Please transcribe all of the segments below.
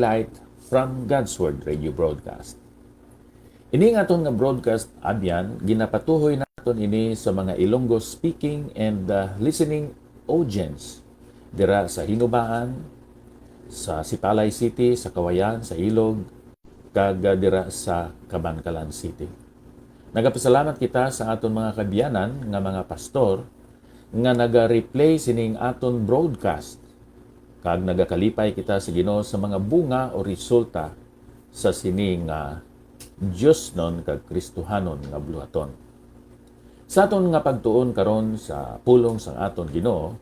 highlight from God's Word Radio broadcast. Ini nga aton nga broadcast abyan ginapatuhoy naton ini sa mga Ilonggo speaking and listening audience dira sa Hinubaan, sa Sipalay City, sa Kawayan, sa Ilog, kag dira sa Cabancalan City. Nagapasalamat kita sa aton mga kabiyanan nga mga pastor nga naga-replay sining aton broadcast kag nagakalipay kita sa Ginoo sa mga bunga o resulta sa sining Diyos non kag Kristohanon nga buluhaton. Sa aton nga pagtuon karon sa pulong sang aton Ginoo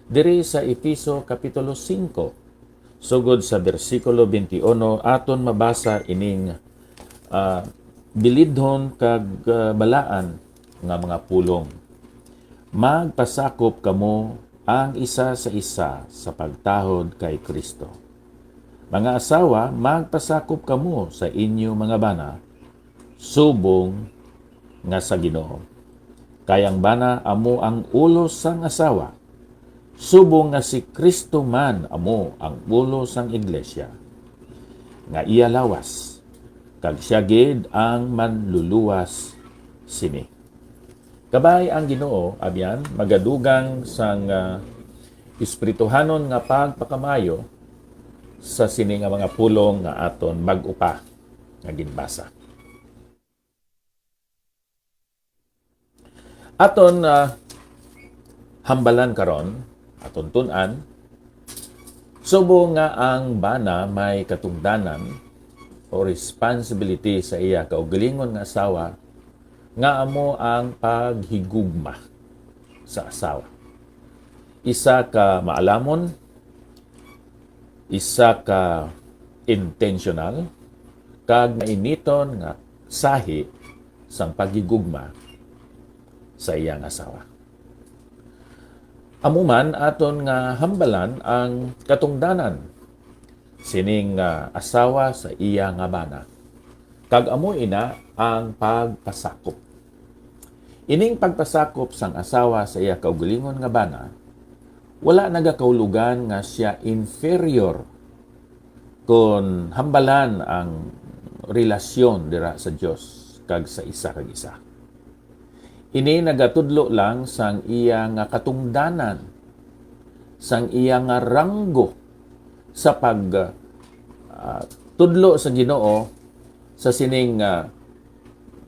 diri sa Efeso kapitulo 5 sugod sa bersikulo 21 aton mabasa ining bilidhon kag balaan nga mga pulong. Magpasakop kamo ang isa sa isa sa pagtahod kay Kristo. Mga asawa, magpasakop kamo sa inyo mga bana, subong nga sa Ginoo. Kayang bana amo ang ulo sang asawa, subong nga si Kristo man amo ang ulo sang iglesia. Nga iya lawas, kag siya gid ang manluluwas sini. Kabay ang Ginoo abyan magadugang sang espirituhanon nga pagpakamayo sa sini nga mga pulong nga aton mag-upa nga ginbasa. Aton hambalan karon, aton tun-an, subo nga ang bana may katungdanan o responsibility sa iya kaugalingon nga asawa nga amo ang paghigugma sa asawa. Isa ka maalamon, isa ka intentional, kag mainiton nga sahi sang paghigugma sa iyang asawa. Amuman aton nga hambalan ang katungdanan sining asawa sa iya nga bana. Kag amo ina ang pagpasakop. Ining pagpasakop sang asawa sa iya kaugalingon nga bana, wala nagakaulugan nga siya inferior kung hambalan ang relasyon dira sa Dios kag sa isa kag isa. Ini nagatudlo lang sang iya nga katungdanan, sang iya nga ranggo sa pag tudlo sa Ginoo sa sining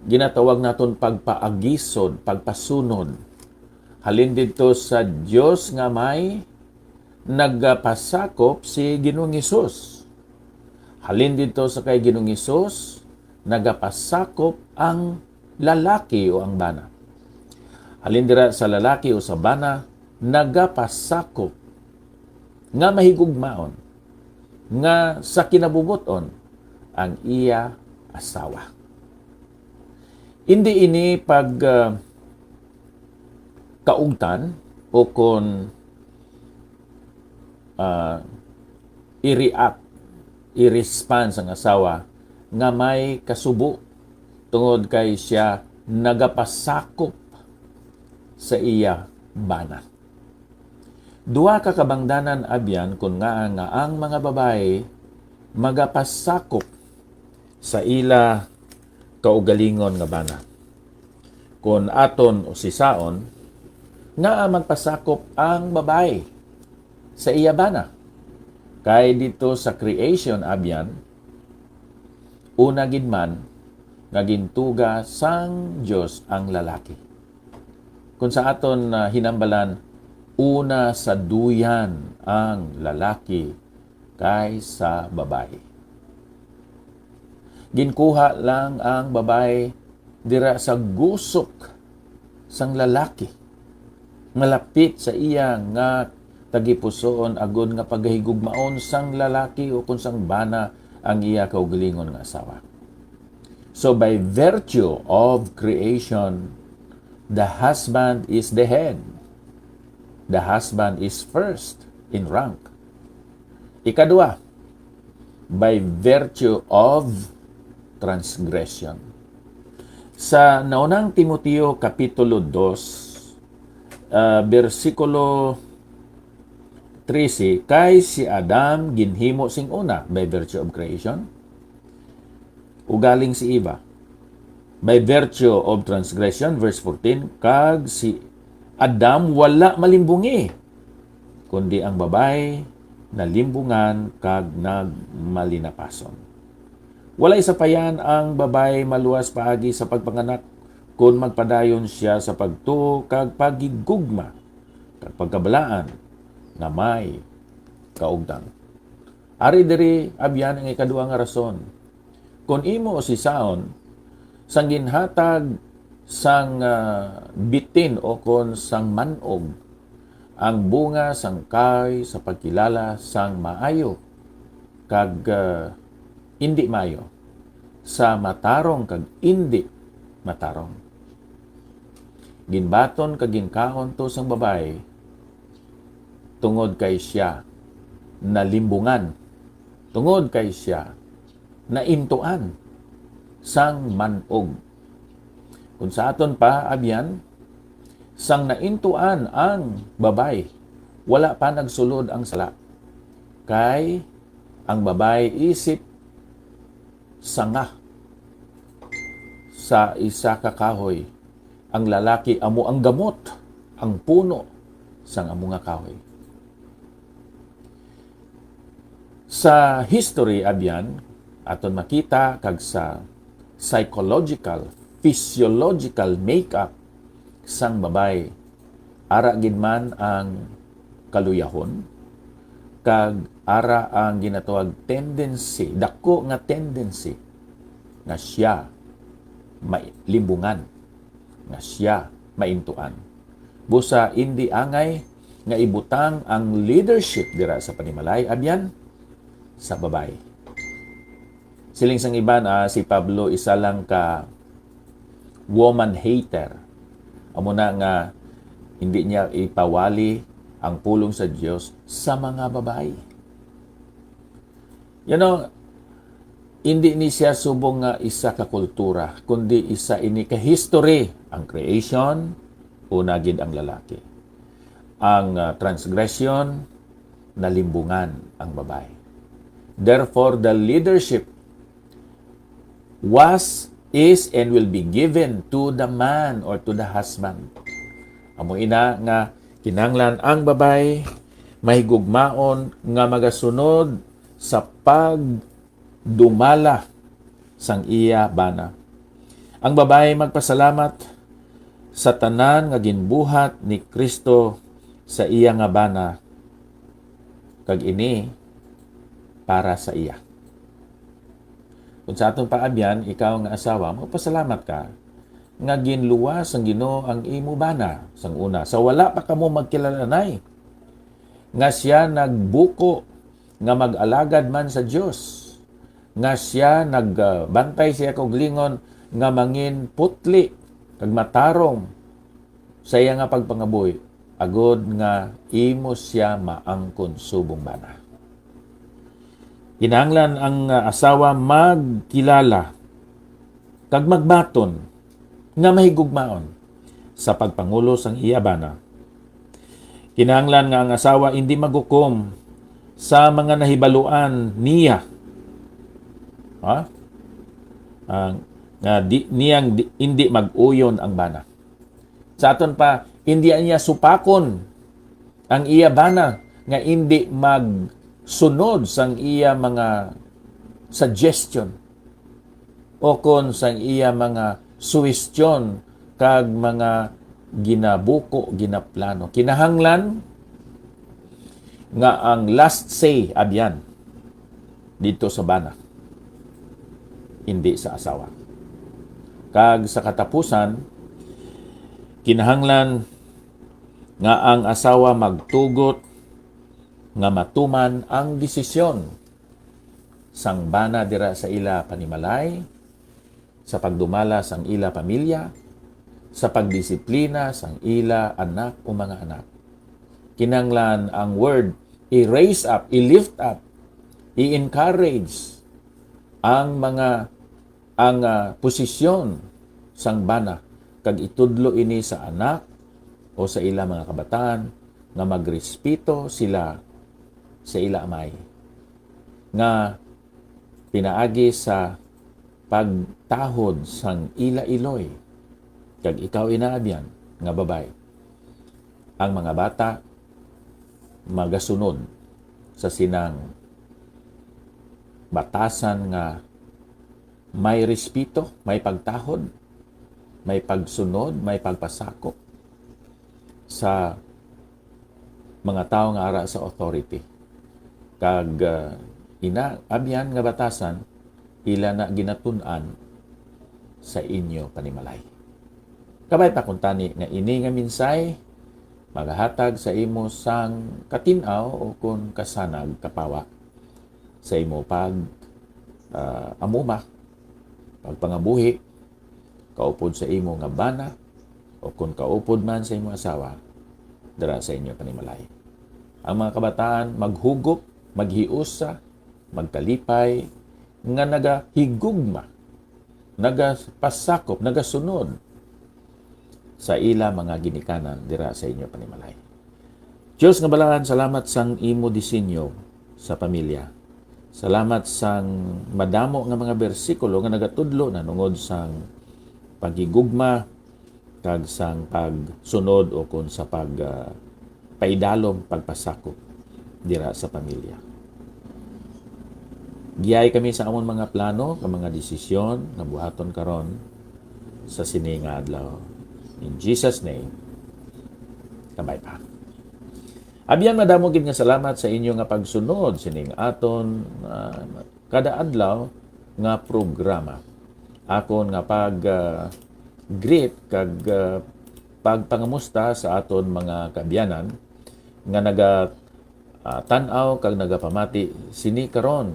ginatawag naton pagpaagisod, pagpasunod. Halin dito sa Dios nga may nagpasakop si Ginoong Hesus. Halin dito sa kay Ginoong Hesus nagapasakop ang lalaki o ang bana. Halin dira sa lalaki o sa bana nagapasakop nga mahigugmaon nga sa kinabubuton ang iya asawa. Hindi ini pag kaugtan o kung i-react, i-response ang asawa nga may kasubo tungod kay siya nagapasakop sa iya bana. Duha ka kabangdanan abyan kung nga ang mga babae magapasakop sa ila kaugalingon nga bana. Kung aton o sisaon, nga magpasakop ang babae sa iya bana. Kay dito sa creation abyan, una gid man nga gintuga sang Dios ang lalaki. Kung sa aton hinambalan, una sa duyan ang lalaki kaysa babae. Ginkuha lang ang babae dira sa gusok sang lalaki. Malapit sa iya nga tagipusoon agud nga pagahigugmaon sang lalaki o kung sang bana ang iya kaugalingon nga asawa. So by virtue of creation, the husband is the head. The husband is first in rank. Ikadua, by virtue of transgression. Sa naunang Timoteo Kapitulo 2, versikulo 13, kay si Adam ginhimo sing una by virtue of creation, ugaling si Eva by virtue of transgression, verse 14, kag si Adam wala malimbungi, kundi ang babae nalimbungan kag nagmalinapason. Walay sapayan ang babae maluwas paagi sa pagpanganak kung magpadayon siya sa pagtuo kag pagigugma kag pagkabalaan na may kaugdang. Ari diri abyan ang ikaduha nga rason. Kung imo si Saon sang ginhatag sang bitin o kon sang manog ang bunga sang kay sa pagkilala sang maayo kag indi maayo, sa matarong kag indi matarong. Ginbaton kag ginkaon to sang babae tungod kay siya nalimbungan, tungod kay siya naintuan sang manog. Kung sa aton pa, abyan, sang naintuan ang babay, wala pa nagsulod ang sala. Kay ang babay isip sanga sa isa ka kahoy. Ang lalaki amo ang gamot, ang puno sang amo nga kahoy. Sa history, abyan, aton makita kag sa psychological, physiological makeup sang babay, ara gid man ang kaluyahon kag ara ang ginatawag tendency, dako nga tendency nga siya mailimbungan, nga siya maintuan. Busa indi angay nga ibutang ang leadership dira sa panimalay abyan sa babay. Siling sang iban, si Pablo isa lang ka woman hater. Amo na nga hindi niya ipawali ang pulong sa Dios sa mga babae. You know, hindi ni siya subong nga isa ka kultura, kundi isa ini ka history. Ang creation, una gid ang lalaki. Ang transgression, nalimbungan ang babae. Therefore, the leadership was, is, and will be given to the man or to the husband. Amo ina nga kinahanglan ang babay mahigugmaon nga magasunod sa pagdumala sang iya bana. Ang babay magpasalamat sa tanan nga ginbuhat ni Kristo sa iya nga bana, kag ini para sa iya. Kung sa atong paabyan, ikaw nga asawa, magpasalamat ka nga ginluwas ang Ginoo ang imo bana sang una. Sa wala pa kamo magkilalanay, nga siya nagbuko nga mag-alagad man sa Dios, nga siya nagbantay siya kog lingon nga mangin putli kag matarong sa iya nga pagpangabuhi, agod nga imo siya maangkon subong bana. Kinahanglan ang asawa magkilala kag magbaton nga mahigugmaon sa pagpangulo sang iya bana. Kinahanglan nga ang asawa hindi magukom sa mga nahibaluan niya. Hindi mag-uyon ang bana. Sa aton pa, hindi niya supakon ang iya bana nga hindi sunod sang iya mga suggestion o kon sang iya mga suwestyon kag mga ginabuko, ginaplano. Kinahanglan nga ang last say abyan dito sa bana, hindi sa asawa. Kag sa katapusan, kinahanglan nga ang asawa magtugot nga matuman ang desisyon sang bana dira sa ila panimalay, sa pagdumala sang ila pamilya, sa pagdisiplina sang ila anak o mga anak. Kinahanglan ang word i-raise up, i-lift up, i-encourage ang posisyon sang bana kag itudlo ini sa anak o sa ila mga kabataan nga magrespeto sila sa ila amay nga pinaagi sa pagtahod sang ila iloy kag ikaw inaabyan nga babay. Ang mga bata magasunod sa sinang batasan nga may respeto, may pagtahod, may pagsunod, may pagpasakop sa mga tao nga ara sa authority. Kag inaabyan nga batasan, ila na ginatun-an sa inyo panimalay. Kabay pa kung tani nga ini nga minsay, maghatag sa imo sang katinaw o kung kasanag kapawa sa imo pag amuma, pagpangabuhi, kaupod sa imo nga bana, o kung kaupod man sa imo asawa, dara sa inyo panimalay. Ang mga kabataan maghugop, maghiusa, magkalipay, nga nagahigugma, nagapasakop, nagasunod sa ila mga ginikanan dira sa inyo panimalay. Diyos nga balahan, salamat sang imo disenyo sa pamilya. Salamat sang madamo nga mga bersikulo nga nagatudlo na nungod sang paghigugma kag sang pagsunod o kung sa paidalom pagpasakop dira sa pamilya. Giyay kami sa amon mga plano, ang mga desisyon na buhaton karon sa sini nga adlaw. In Jesus' name, kamay pa. Abyan madamo gid nga salamat sa inyo nga pagsunod sining aton kada adlaw nga programa. Akon nga greet kag pagpangamusta sa aton mga kaabyanan nga tan-aw kag nagapamati sini karon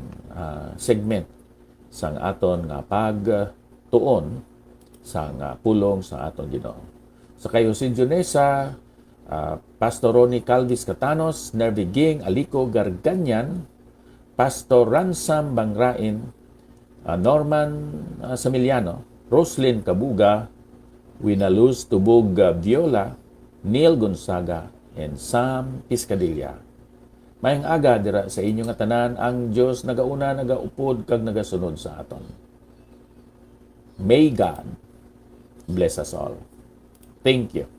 segment sang aton nga pagtuon sang pulong sa aton Ginoo. Sa kayo si Junesa, Pastor Ronnie Calvis Catanos, Nervy Ging, Alico Garganyan, Pastor Ransam Bangrain, Norman Samiliano, Roslyn Kabuga, Winaluz Tubog Viola, Neil Gonzaga, and Sam Piscadilla. Mayang aga dira sa inyo nga tanan, ang Dios nagauna, nagaupod kag nagasunod sa aton. May God bless us all. Thank you.